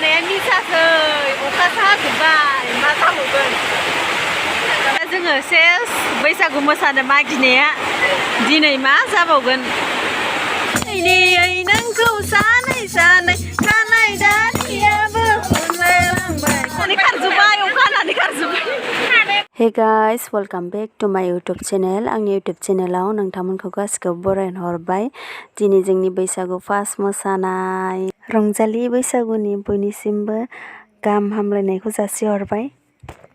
मोसानाया मिसासै अखासो हाजोब्बाय मा जाबावगोन जोङो सेस बैसागु मोसानो मागिनाया दिनै मा जाबावगोन नोंखौ सानै सानै खानाय दानियाबो अनलायलांबाय खारजोब्बाय अखा हानानै खारजोब्बाय hey guys welcome back to my YouTube channel आंनि यूट्यूब चैनलाव नोंथांमोनखौ गासिखौबो बरायना हरबाय दिनै जोंनि बैसागु फार्स्ट मोसानाय रंजालि बैसागुनि बयनिसिमबो गाहाम हामलायनायखौ जासिहरबाय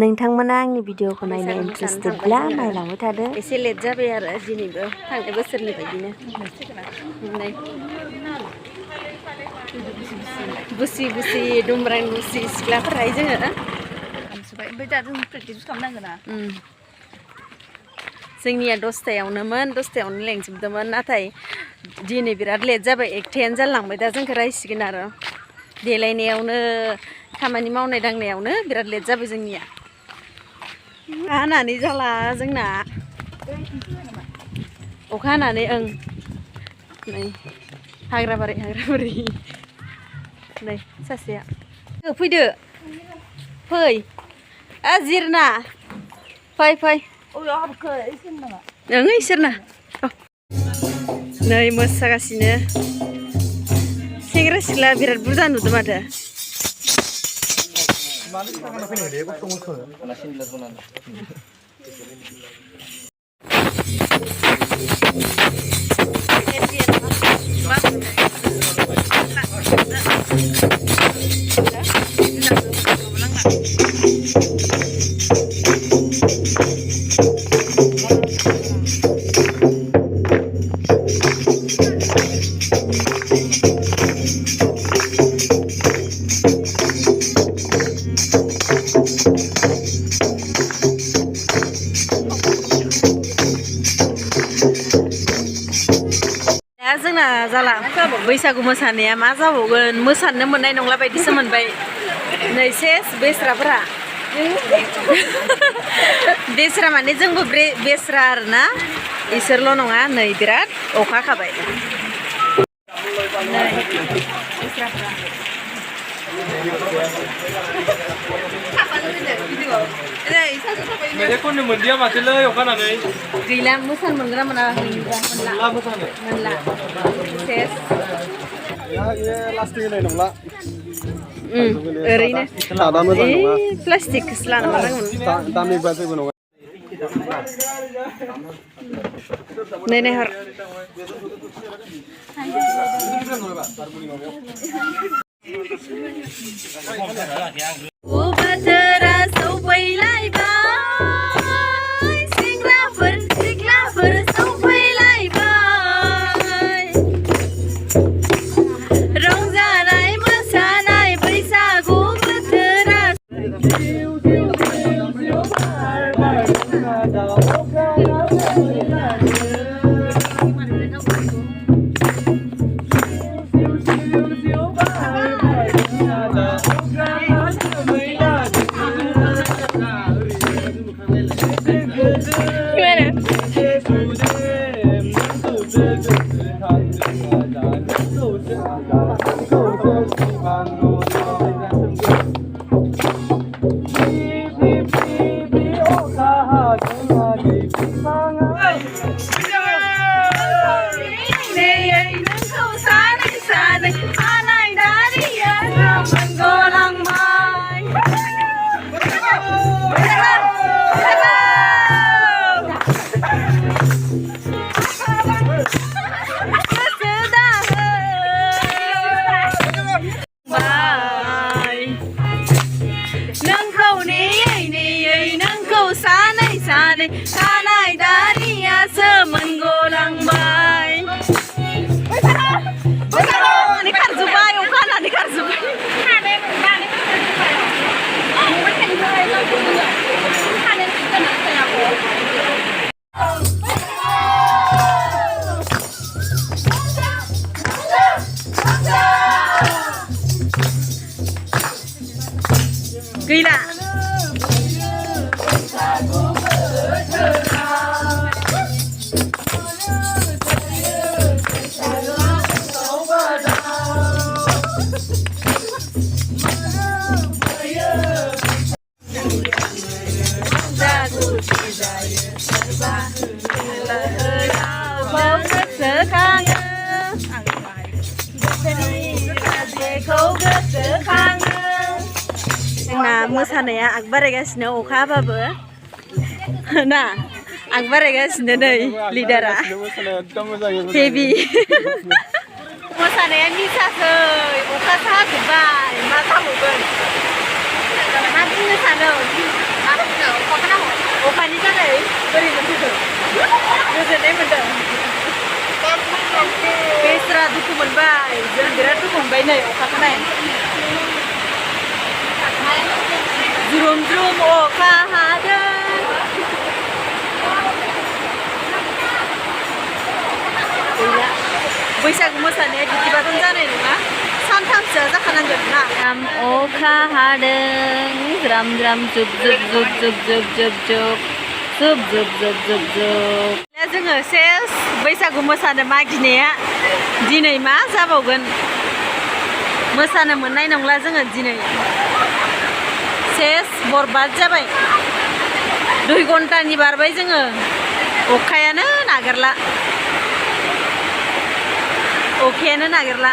नोंथांमोना आंनि भिडिअखौ नायनो इन्ट्रेस्टेडब्ला नायलांबाय थादो एसे लेट जाबाय आरो दिनैबो थांनाय बोसोरनि बायदिनो बुसि बुसि दुमब्रां बुसि सिख्लाफोराहाय जोङो ओमफ्राय दा जों प्रेक्टिस खालामनांगोन ना जोंनिया 10थायावनो लेंजोबदोंमोन नाथाय दिनै बिराद लेट जाबाय 1थायानो जालांबाय दा जोंखौ रायसिगोन आरो देलायनायावनो खामानि मावनाय दांनायावनो बिराद लेट जाबाय जोंनिया हानानै जाला जोंना अखा हानानै नै हाग्राबारि नै सासेया फैदो फै जिरना फै ओं इसोरना नै मोसागासिनो सेंग्रा सिख्ला बिराद बुरजा नुदों माथो जोंना जाला बैसागु मोसानाया मा जाबावगोन मोसानो मोननाय नंला बायदिसो मोनबाय नै सेस बेस्राफोरा बेस्रा माने जोंबो बेस्रा आरोना इसोरल' नङा नै बिराद अखा हाखाबाय नै बेस्राफोरा गैला मोसानो मोनग्रा मोनला सेस ओरैनो प्लास्टिकखौसो लानो मोजां नै नायहर बोथोरा सौफैलायबाय सेंग्राफोर सिख्लाफोर सौफैलायबाय रंजानाय मोसानाय बैसागु बोथोरा खानाय दारियासो मोनगलांबाय खारजोब्बाय अखा हानानै खारजोब्बाय गैला जोंना मोसानाया आग बारायगासिनो अखा हाबाबो ना आग बारायगासिनो नै लिडारा हेभि मोसानाया मिसासै अखासो हाजोब्बाय मा जाबावगोन मा बुंनो सानो अखानि थाखाय बोरै मोनखो गोजोननाय मोनदों बेसरा दुखु मोनबाय जों बिराद दुखु मोनबाय नै अखाखौ नाय ज्रुम ज्रुम अखा हादों गैला बैसागु मोसानाया बिदिबाथ' जानाय नङा सानथामसोआ जाखानांगोन ना अखा हादों ज्राम ज्राम जुब जुब जुब जुब जुब जुब जुब जुब जुब जुब जुब जुब जोङो सेस बैसागु मोसानो मागिनाया दिनै मा जाबावगोन मोसानो मोननाय नंला जोङो दिनै सेस बरबाद जाबाय 2 घन्टानि बारबाय जोङो अखायानो नागिरला अखायानो नागिरला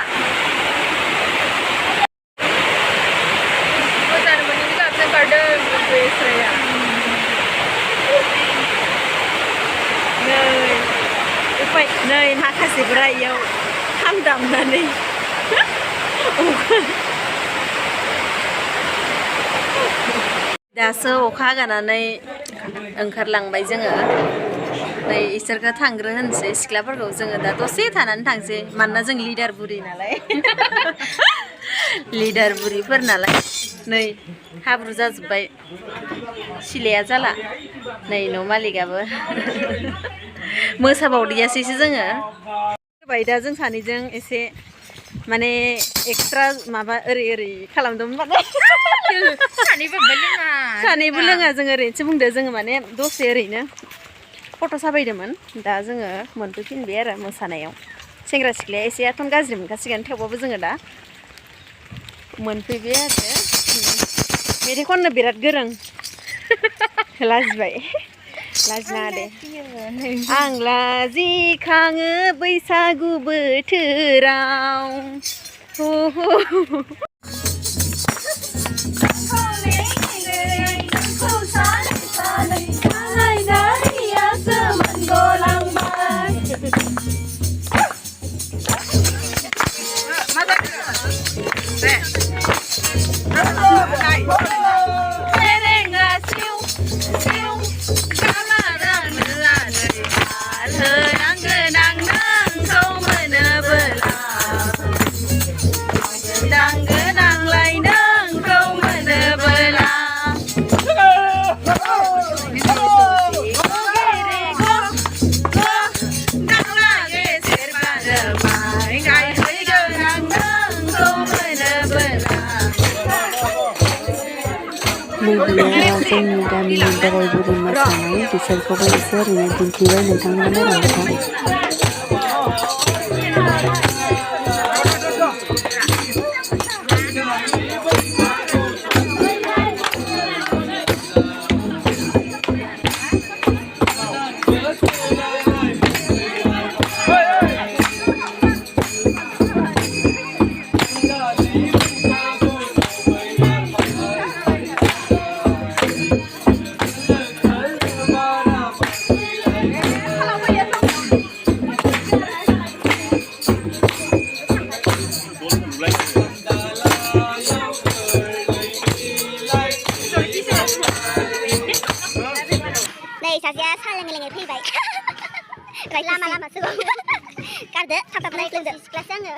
मोसानो मोनैनि गाबजों गारदों बेस्राया नै माखासेफोरा इयाव खाम दामनानै दासो अखा गानानै ओंखारलांबाय जोङो नै इसोरखौ थांग्रो होनसै सिख्लाफोरखौ जोङो दा दसे थानानै थांसै मानोना जों लिडार बुरि नालाय लिडार बुरिफोर नालाय नै हाब्रु जाजोब्बाय सिलाया जाला नै न' मालिकआबो मोसाबावदियासैसो जोङो होबाय दा जों सानैजों एसे माने एक्सट्रा माबा ओरै खालामदोंमोन माने सानैबो लोङा जों ओरैनोसो बुंदो जोङो माने दसे ओरैनो फट' साफायदोंमोन दा जोङो मोनफैफिनबाय आरो मोसानायाव सेंग्रा सिख्लाया एसे आथन गाज्रि मोनखासिगोन थेवबाबो जोङो दा मोनफैबाय आरो मेथाइ खननो बिराद गोरों लाजिबाय लाजिनाङा दे आं लाजिखाङो बैसागु बोथोराव नैबेयो जोंनि गामिनि बोराय बुरै मोसानाय बिसोरखौबो एसे ओरैनो दिन्थिबाय नोंथांमोना नायलांथों सासेया सा लोङै फैबाय लामासो गारदो थाब लोंदो सिख्लासो आङो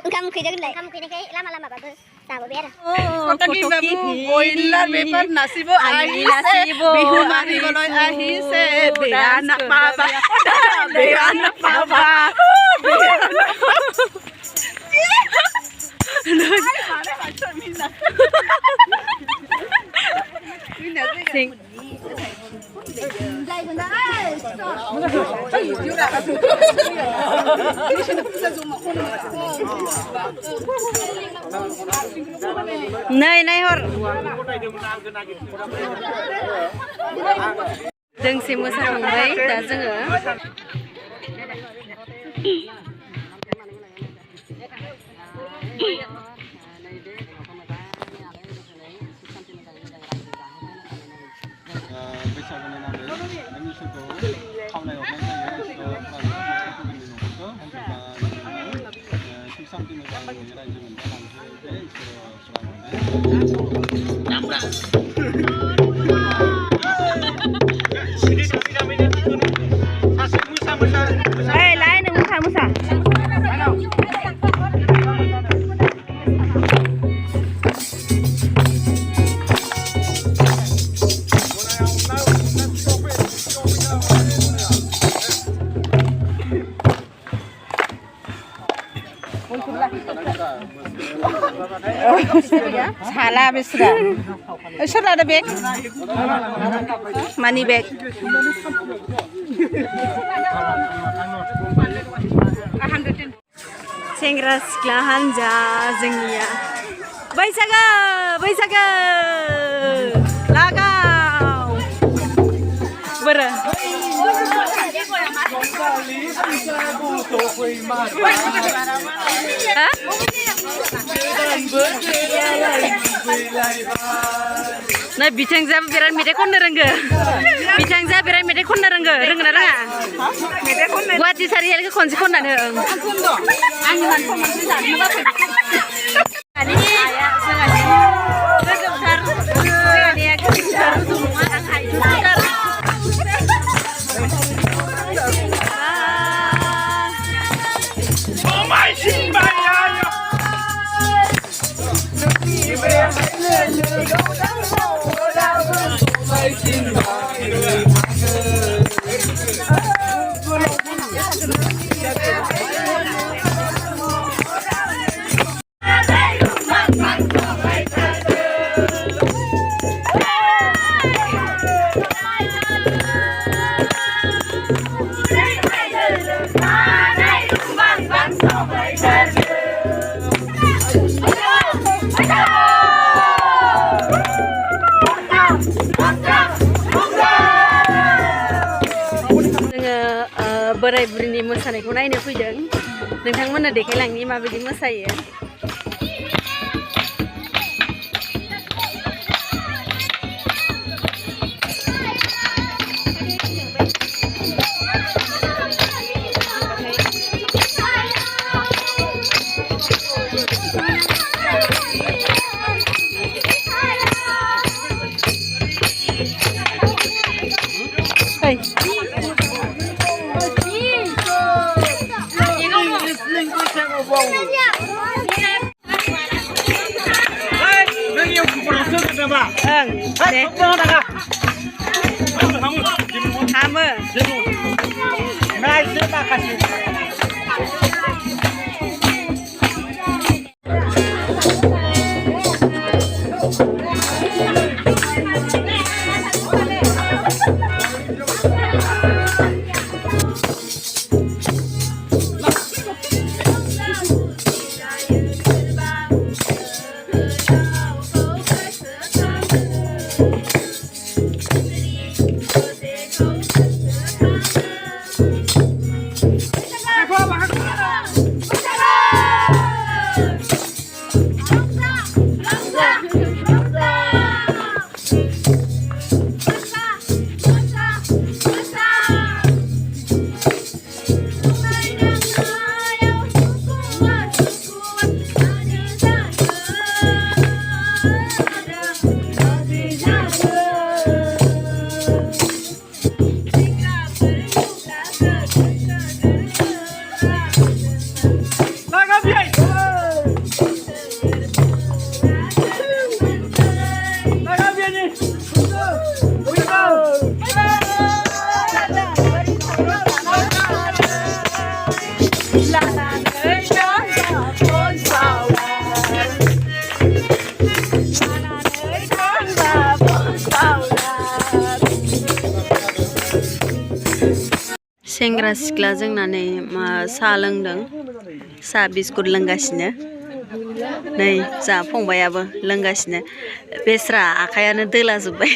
ओंखाम उखैदों होनलाय ओंखाम उखैनायखाय लामाबाबो जाबोबाय आरो বইলাৰ বেপাৰ নাচিব আহিছে বিহু মাৰিবলৈ আহিছে বেয়া নাপাবা বেয়া নাপাবা नै नायहर दोंसे मोसाखांबाय दा जोङो lain nang musa. Salah besra. Salah ada bag. Money bag. Sengsara sikla hanja जोंनिया बैसागो लागाव बोरो Nah, bicara biar media konda rengga. Bicara biar media konda rengga. Rengga rengga. Media konda. Gua di sari hari ke konsi konda nih. Kondo. Ani man kondo di sana. Ani ayah sengaja. Besar. Ani agak besar. Semua orang hai. Besar. Oh my God. बोराय बुरिनि मोसानायखौ नायनो फैदों नोंथांमोननो देखायलांनि माबायदि मोसायो सेंग्रा सिख्ला जोंना नै साहा लोंदों साहा बिस्कुट लोंगासिनो नै जा फंबायाबो लोंगासिनो बेस्रा आखायानो दोला जोब्बाय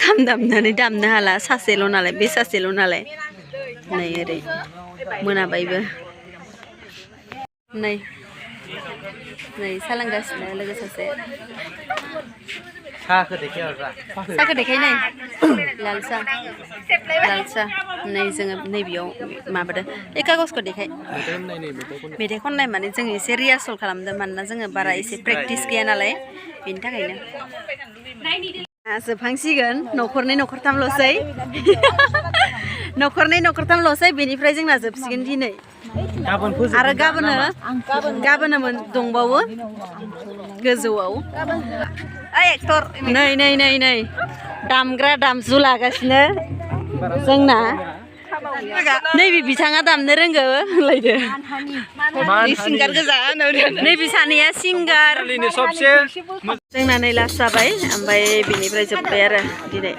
खाम दामनानै दामनो हाला सासेल' नालाय बे सासेल' नालाय नै ओरै मोनाबायबो नै साहा लोंगासिनो लोगो सासे साखौ देखाय हरब्रा साखौ देखायनाय लाल सा नै जोङो नैबेयाव माबादो ए कागजखौ देखाय मेथाइ खननाय माने जों एसे रिहार्सल खालामदों मानोना जोङो बारा एसे प्रेक्टिस गैया नालाय बेनि थाखायनो जोबहांसिगोन न'खरथामल'सै न'खरथामल'सै बेनिफ्राय जोंना जोबसिगोन दिनै आरो गाबोनो दंबावो गोजौआव ओइ एक्टर नै दामग्रा दामजु लागासिनो जोंना नैबे बिथाङा दामनो रोंगौ होनलायदो सिंगार गोजा नैबे सानैया सिंगार जोंना नै लास्ट जाबाय ओमफ्राय बेनिफ्राय जोब्बाय आरो दिनै